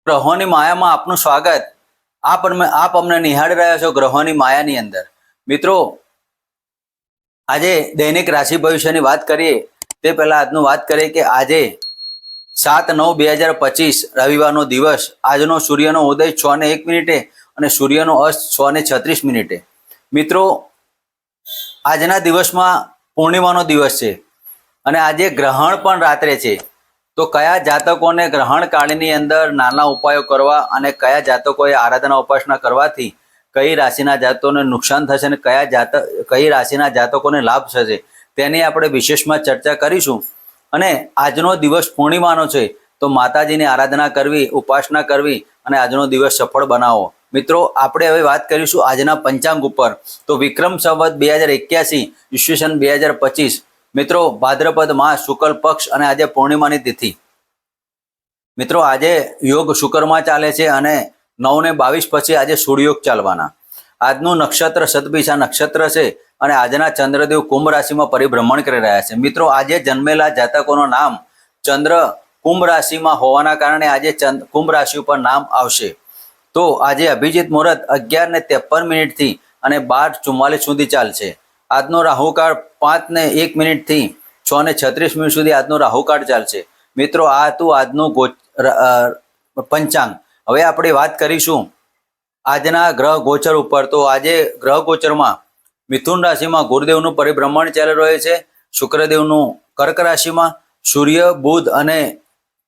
ગ્રહોની માયામાં આપનું સ્વાગત। આપ અમને નિહાળી રહ્યા છો ગ્રહોની માયાની અંદર। મિત્રો, આજે દૈનિક રાશિ ભવિષ્યની વાત કરીએ તે પહેલા આજનું વાત કરીએ કે આજે 7/9/2025 રવિવારનો દિવસ। આજનો સૂર્યનો ઉદય 6:01 અને સૂર્યનો અસ્ત 6:36। મિત્રો, આજના દિવસમાં પૂર્ણિમાનો દિવસ છે અને આજે ગ્રહણ પણ રાત્રે છે। તો કયા જાતકોને ગ્રહણ કાળની અંદર નાના ઉપાયો કરવા અને કયા જાતકોએ આરાધના ઉપાસના કરવાથી કઈ રાશિના જાતકોને નુકસાન થશે અને કઈ રાશિના જાતકોને લાભ થશે તેની આપણે વિશેષમાં ચર્ચા કરીશું। અને આજનો દિવસ પૂર્ણિમાનો છે તો માતાજીની આરાધના કરવી, ઉપાસના કરવી અને આજનો દિવસ સફળ બનાવો। મિત્રો, આપણે હવે વાત કરીશું આજના પંચાંગ ઉપર। તો વિક્રમ સંવત 2081 ઈસવીસન 2025। મિત્રો, ભાદ્રપદ માસ શુક્લ પક્ષ અને આજે પૂર્ણિમાની તિથિ। મિત્રો, આજે યોગ શુક્રમાં ચાલે છે અને 9:22 પછી આજે સૂર્યયોગ ચાલવાના। આજનું નક્ષત્ર શતભિષા નક્ષત્ર છે અને આજના ચંદ્રદેવ કુંભ રાશિમાં પરિભ્રમણ કરી રહ્યા છે। મિત્રો, આજે જન્મેલા જાતકોનું નામ ચંદ્ર કુંભ રાશિમાં હોવાના કારણે આજે કુંભ રાશિ ઉપર નામ આવશે। તો આજે અભિજીત મુહૂર્ત 11:53 થી અને 12:44 સુધી ચાલશે। આજનો રાહુકાળ 5:01 થી 6:36 સુધી આજનો રાહુકાળ ચાલશે। મિત્રો, આ હતું આજનું પંચાંગ। હવે આપણે વાત કરીશું આજના ગ્રહ ગોચર ઉપર। તો આજે ગ્રહ ગોચરમાં મિથુન રાશિમાં ગુરુદેવનું પરિભ્રમણ ચાલી રહ્યું છે, શુક્રદેવનું કર્ક રાશિમાં, સૂર્ય, બુધ અને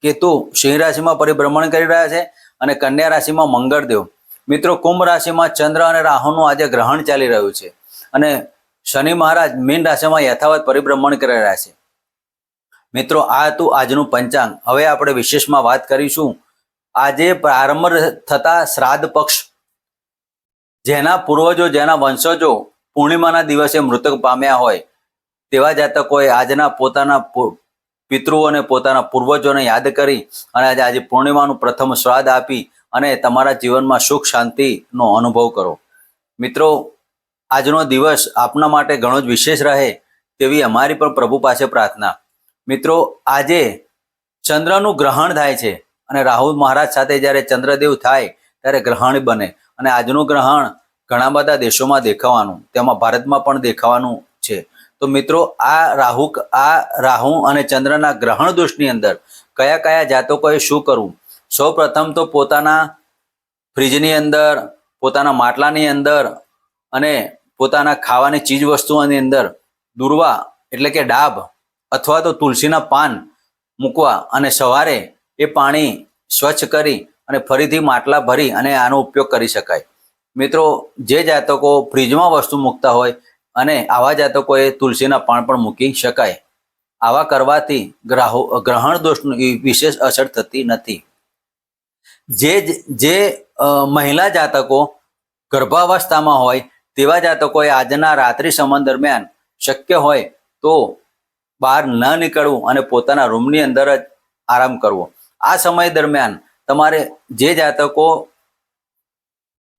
કેતુ સિંહ રાશિમાં પરિભ્રમણ કરી રહ્યા છે અને કન્યા રાશિમાં મંગળદેવ। મિત્રો, કુંભ રાશિમાં ચંદ્ર અને રાહુનું આજે ગ્રહણ ચાલી રહ્યું છે અને શનિ મહારાજ મીન રાશિમાં યથાવત પરિભ્રમણ કરી રહ્યા છે। મિત્રો, આ હતું આજનું પંચાંગ। હવે આપણે વિશેષમાં વાત કરીશું આજે પ્રારંભ થતા શ્રાદ્ધ પક્ષ। જેના પૂર્વજો, જેના વંશજો પૂર્ણિમાના દિવસે મૃતક પામ્યા હોય તેવા જાતકોએ આજના પોતાના પિતૃઓને, પોતાના પૂર્વજોને યાદ કરી અને આજે પૂર્ણિમાનું પ્રથમ શ્રાદ્ધ આપી અને તમારા જીવનમાં સુખ શાંતિનો અનુભવ કરો। મિત્રો, આજનો દિવસ આપના માટે ઘણો જ વિશેષ રહે તેવી અમારી પણ પ્રભુ પાસે પ્રાર્થના। મિત્રો, આજે ચંદ્રનું ગ્રહણ થાય છે અને રાહુ મહારાજ સાથે જ્યારે ચંદ્રદેવ થાય ત્યારે ગ્રહણ બને અને આજનું ગ્રહણ ઘણા બધા દેશોમાં દેખાવાનું, તેમાં ભારતમાં પણ દેખાવાનું છે। તો મિત્રો, આ રાહુ અને ચંદ્રના ગ્રહણ દોષની અંદર કયા કયા જાતકોએ શું કરવું? સૌ પ્રથમ તો પોતાના ફ્રીજની અંદર, પોતાના માટલાની અંદર અને પોતાના ખાવાની ચીજ વસ્તુઓની અંદર દુર્વા એટલે કે ડાબ અથવા તો તુલસીના પાન મૂકવા અને સવારે એ પાણી સ્વચ્છ કરી અને ફરીથી માટલા ભરી અને આનો ઉપયોગ કરી શકાય। મિત્રો, જે જાતકો ફ્રીજમાં વસ્તુ મૂકતા હોય અને આવા જાતકોએ તુલસીના પાન પણ મૂકી શકાય। આવા કરવાથી ગ્રહણ દોષની વિશેષ અસર થતી નથી। જે મહિલા જાતકો ગર્ભાવસ્થામાં હોય તેવા જાતકોએ આજના રાત્રિ સમય દરમિયાન શક્ય હોય તો બહાર ન નીકળવું અને પોતાના રૂમની અંદર જ આરામ કરવો। આ સમય દરમિયાન તમારે જે જાતકો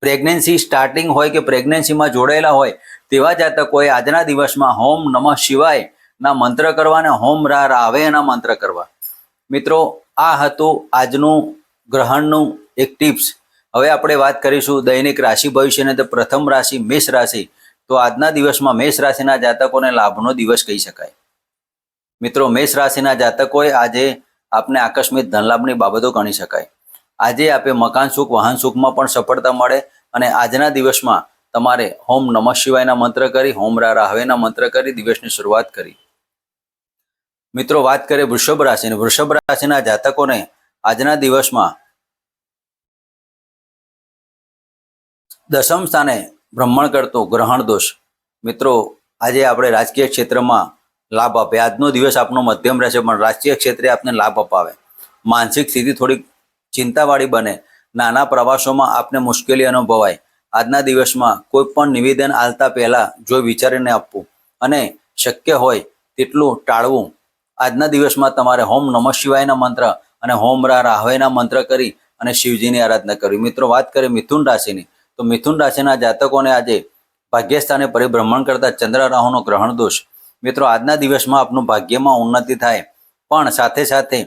પ્રેગ્નન્સી સ્ટાર્ટિંગ હોય કે પ્રેગ્નન્સીમાં જોડાયેલા હોય તેવા જાતકોએ આજના દિવસમાં હોમ નમઃ શિવાય ના મંત્ર કરવા અને હોમ રાવે ના મંત્ર કરવા। મિત્રો, આ હતું આજનું ગ્રહણનું એક ટિપ્સ। હવે આપણે વાત કરીશું દૈનિક રાશિ ભવિષ્યની। તો પ્રથમ રાશિ મેષ રાશિ। તો આજના દિવસમાં મેષ રાશિના જાતકોને લાભનો દિવસ કહી શકાય। મિત્રો, મેષ રાશિના જાતકોએ આજે આપને આકસ્મિક ધનલાભની બાબતો ગણી શકાય। આજે આપે મકાન સુખ, વાહન સુખમાં પણ સફળતા મળે અને આજના દિવસમાં તમારે હોમ નમઃ શિવાયના મંત્ર કરી, હોમ રાહવેના મંત્ર કરી દિવસની શરૂઆત કરી। મિત્રો, વાત કરીએ વૃષભ રાશિની। વૃષભ રાશિના જાતકોને આજના દિવસમાં દશમ સ્થાને ભ્રમણ કરતો ગ્રહણ દોષ। મિત્રો, આજે આપણે રાજકીય ક્ષેત્રમાં લાભ આપે। આજનો દિવસ આપનો મધ્યમ રહેશે પણ રાજકીય ક્ષેત્રે આપને લાભ અપાવે। માનસિક સ્થિતિ થોડીક ચિંતાવાળી બને। નાના પ્રવાસોમાં આપને મુશ્કેલી અનુભવાય। આજના દિવસમાં કોઈ પણ નિવેદન આલતા પહેલા જોઈ વિચારીને આપવું અને શક્ય હોય તેટલું ટાળવું। આજના દિવસમાં તમારે હોમ નમઃ શિવાયના મંત્ર અને હોમ રાહવેના મંત્ર કરી અને શિવજીની આરાધના કરવી। મિત્રો, વાત કરીએ મિથુન રાશિની। તો મિથુન રાશિના જાતકોને આજે ભાગ્યસ્થાને પરિભ્રમણ કરતા ચંદ્ર રાહુનો ગ્રહણ દોષ। મિત્રો, આજના દિવસમાં આપનું ભાગ્યમાં ઉન્નતિ થાય પણ સાથે સાથે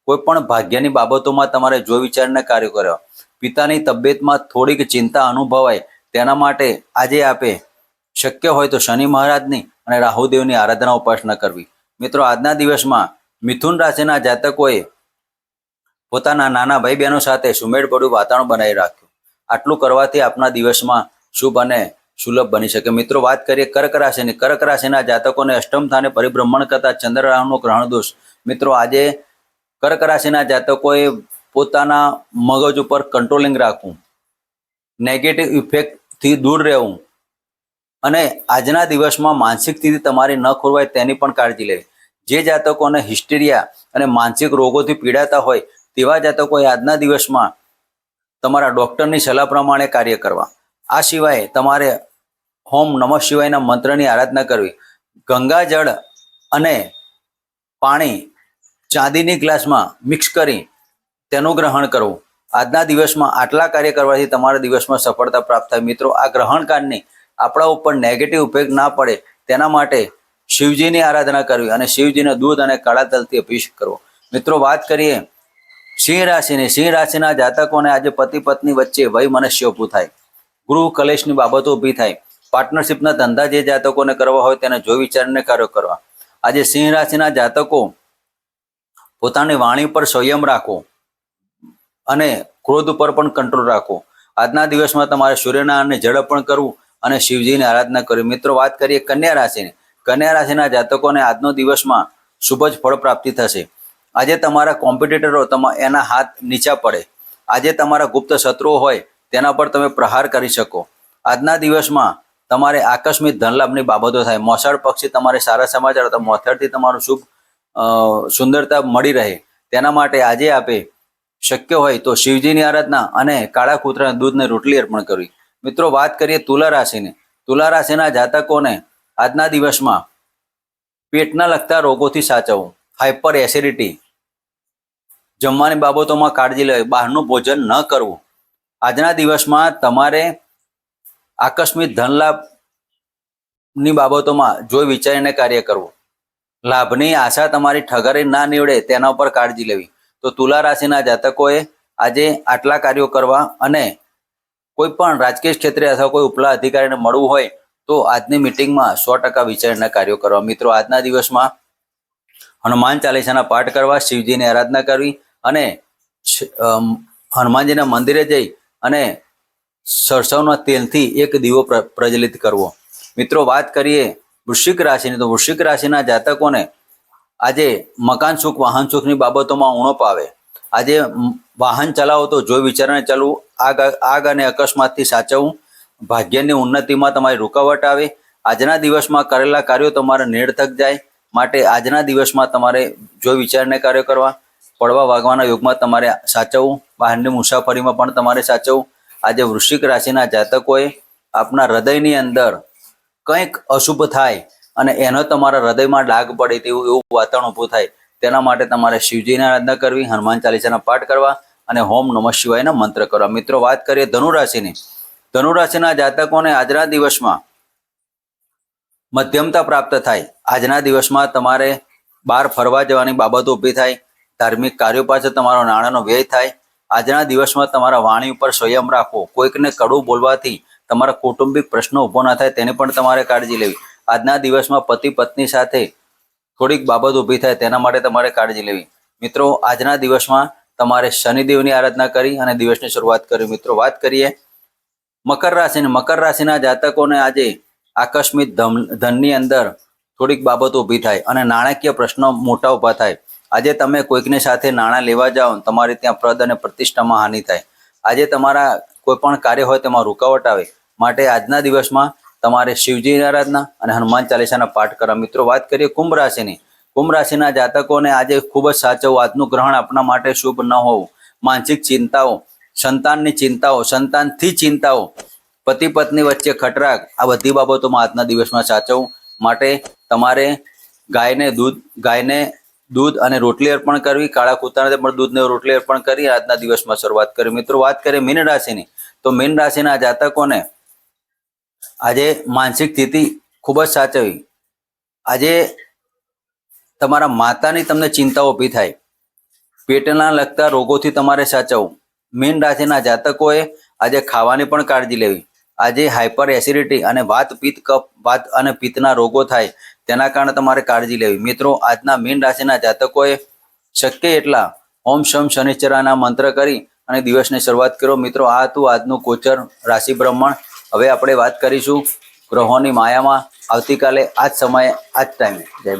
કોઈ પણ ભાગ્યની બાબતોમાં તમારે જો વિચારીને કાર્ય કરવા. પિતાની તબિયતમાં થોડીક ચિંતા અનુભવાય, તેના માટે આજે આપે શક્ય હોય તો શનિ મહારાજની અને રાહુદેવની આરાધના ઉપાસના કરવી. મિત્રો, આજના દિવસમાં મિથુન રાશિના જાતકોએ પોતાના નાના ભાઈ બહેનો સાથે સુમેળભર્યું વાતાવરણ બનાવી રાખ્યું. આટલું કરવાથી આપના દિવસમાં શુભ અને સુલભ બની શકે. મિત્રો, વાત કરીએ કર્ક રાશિની. કર્ક રાશિના જાતકોને અષ્ટમ સ્થાને પરિભ્રમણ કરતા ચંદ્ર રાહુનો ગ્રહણ દોષ. મિત્રો, આજે કર્ક રાશિના જાતકોએ પોતાના મગજ ઉપર કંટ્રોલિંગ રાખવું, નેગેટિવ ઇફેક્ટથી દૂર રહેવું અને આજના દિવસમાં માનસિક સ્થિતિ તમારી ન ખોરવાય તેની પણ કાળજી લેવી. જે જાતકોને હિસ્ટેરિયા અને માનસિક રોગોથી પીડાતા હોય તેવા જાતકોએ આજના દિવસમાં તમારા ડૉક્ટરની સલાહ પ્રમાણે કાર્ય કરવા. આ સિવાય તમારે ઓમ નમઃ શિવાયના મંત્રની આરાધના કરવી. ગંગાજળ અને પાણી ચાંદીની ગ્લાસમાં મિક્સ કરી તેનું ગ્રહણ કરવું. આજના દિવસમાં આટલા કાર્ય કરવાથી તમારા દિવસમાં સફળતા પ્રાપ્ત થાય. મિત્રો, આ ગ્રહણકાળની આપણા ઉપર નેગેટિવ ઇફેક્ટ ના પડે તેના માટે શિવજીની આરાધના કરવી અને શિવજીને દૂધ અને કાળા તલથી અભિષેક કરવો. મિત્રો, વાત કરીએ સિંહ રાશિની. સિંહ રાશિના જાતકોને આજે પતિ પત્ની વચ્ચે વૈમનસ્ય ઊભું થાય, ગૃહ કલેશની બાબતો ઊભી થાય. પાર્ટનરશિપના ધંધા જે જાતકોને કરવા હોય તેને જોઈ વિચારીને કાર્યો કરવા. આજે સિંહ રાશિના જાતકો પોતાની વાણી પર સંયમ રાખો અને ક્રોધ ઉપર પણ કંટ્રોલ રાખો. આજના દિવસમાં તમારે સૂર્યનારાયણને જળ અર્પણ કરવું અને શિવજીની આરાધના કરવી. મિત્રો, વાત કરીએ કન્યા રાશિની. કન્યા રાશિના જાતકોને આજનો દિવસમાં શુભ જ ફળ પ્રાપ્તિ થશે. આજે તમારા કોમ્પિટિટરો એના હાથ નીચા પડે. આજે તમારા ગુપ્ત શત્રુઓ હોય તેના પર તમે પ્રહાર કરી શકો. આજના દિવસમાં તમારે આકસ્મિક ધનલાભની બાબતો થાય. મોસાળ પક્ષી તમારે સારા સમાચાર હતા, મોથાળથી તમારું શુભ સુંદરતા મળી રહે. તેના માટે આજે આપે શક્ય હોય તો શિવજીની આરાધના અને કાળા કૂતરાના દૂધને રોટલી અર્પણ કરવી. મિત્રો, વાત કરીએ તુલા રાશિની. તુલા રાશિના જાતકોને આજના દિવસમાં પેટના લગતા રોગોથી સાચવવું, હાઇપર એસિડિટી, જમવાની બાબતોમાં કાળજી લેવી, બહારનું ભોજન ન કરવું. આજના દિવસમાં તમારે આકસ્મિક ધનલાભની બાબતોમાં જોઈ વિચારીને કાર્ય કરવું. લાભની આશા તમારી ઠગારી ના નીવડે તેના ઉપર કાળજી લેવી. તો તુલા રાશિના જાતકોએ આજે આટલા કાર્યો કરવા અને કોઈ પણ રાજકીય ક્ષેત્રે અથવા કોઈ ઉપલા અધિકારીને મળવું હોય તો આજની મિટિંગમાં 100% વિચારીને કાર્યો કરવા. મિત્રો, આજના દિવસમાં હનુમાન ચાલીસાના પાઠ કરવા, શિવજીની આરાધના કરવી અને હનુમાનજીના મંદિરે જઈ અને સરસવના તેલથી એક દીવો પ્રજ્વલિત કરવો. મિત્રો, વાત કરીએ વૃશ્ચિક રાશિની. તો વૃશ્ચિક રાશિના જાતકોને આજે મકાન સુખ, વાહન સુખની બાબતોમાં ઉણપ આવે. આજે વાહન ચલાવો તો જોઈ વિચારીને ચાલવું. આગ અને અકસ્માતથી સાચવવું. ભાગ્યની ઉન્નતિમાં તમારી રૂકાવટ આવે. આજના દિવસમાં કરેલા કાર્યો તમારે નિરર્થક જાય. માટે આજના દિવસમાં તમારે જોઈ વિચારીને કાર્યો કરવા. પડવા વાગવાના યોગમાં તમારે સાચવવું. બહારની મુસાફરીમાં પણ તમારે સાચવવું. આજે વૃશ્ચિક રાશિના જાતકોએ આપના હૃદયની અંદર કંઈક અશુભ થાય અને એનો તમારા હૃદયમાં ડાઘ પડે તેવું વાતાવરણ ઊભું થાય તેના માટે તમારે શિવજીની આરાધના કરવી, હનુમાન ચાલીસાના પાઠ કરવા અને ઓમ નમઃ શિવાયના મંત્ર કરવા. મિત્રો, વાત કરીએ ધનુ રાશિની. ધનુ રાશિના જાતકોને આજના દિવસમાં મધ્યમતા પ્રાપ્ત થાય. આજના દિવસમાં તમારે બહાર ફરવા જવાની બાબતો ઊભી થાય. ધાર્મિક કાર્યો પાછળ તમારો નાણાંનો વ્યય થાય. આજના દિવસમાં તમારા વાણી ઉપર સંયમ રાખવો. કોઈકને કડવું બોલવાથી તમારા કૌટુંબિક પ્રશ્નો ઊભો ના થાય તેની પણ તમારે કાળજી લેવી. આજના દિવસમાં પતિ પત્ની સાથે થોડીક બાબત ઊભી થાય તેના માટે તમારે કાળજી લેવી. મિત્રો, આજના દિવસમાં તમારે શનિદેવની આરાધના કરી અને દિવસની શરૂઆત કરી. મિત્રો, વાત કરીએ મકર રાશિની. મકર રાશિના જાતકોને આજે આકસ્મિક ધનની અંદર થોડીક બાબતો ઊભી થાય અને નાણાકીય પ્રશ્નો મોટા ઊભા થાય. આજે તમે કોઈકની સાથે નાણાં લેવા જાઓ, તમારે ત્યાં પદ અને પ્રતિષ્ઠામાં હાનિ થાય. આજે તમારા કોઈ પણ કાર્ય હોય તેમાં રૂકાવટ આવે. માટે આજના દિવસમાં તમારે શિવજીની આરાધના અને હનુમાન ચાલીસાના પાઠ કરવા. મિત્રો, વાત કરીએ કુંભ રાશિની. કુંભ રાશિના જાતકોને આજે ખૂબ જ સાચવવું. આજનું ગ્રહણ આપણા માટે શુભ ન હોવું. માનસિક ચિંતાઓ, સંતાનની ચિંતાઓ, સંતાનથી ચિંતાઓ, પતિ પત્ની વચ્ચે ખટરાગ, આ બધી બાબતોમાં આજના દિવસમાં સાચવવું. માટે તમારે ગાયને દૂધ અને રોટલી અર્પણ કરવી. કાળા કૂતરાને પણ દૂધને રોટલી અર્પણ કરી આજના દિવસમાં શરૂઆત કરી. મિત્રો, વાત કરીએ મીન રાશિની. તો મીન રાશિના જાતકોને આજે માનસિક સ્થિતિ ખૂબ જ સાચવવી. આજે તમારા માતાની તમને ચિંતાઓ ઊભી થાય. પેટના લગતા રોગોથી તમારે સાચવવું. મીન રાશિના જાતકોએ આજે ખાવાની પણ કાળજી લેવી. આજે હાઇપર એસિડિટી અને વાત પિત્ત કફ વાત અને પિત્તના રોગો થાય તેના કારણે તમારે કાળજી લેવી. મિત્રો, આજના મીન રાશિના જાતકોએ શક્ય એટલા ઓમ શમ શનિશ્ચરાના મંત્ર કરી અને દિવસની શરૂઆત કરો. મિત્રો, આ હતું આજનું ગોચર રાશિ બ્રહ્મણ. હવે આપણે વાત કરીશું ગ્રહોની માયામાં આવતીકાલે આ જ સમયે આ જ ટાઈમે. જય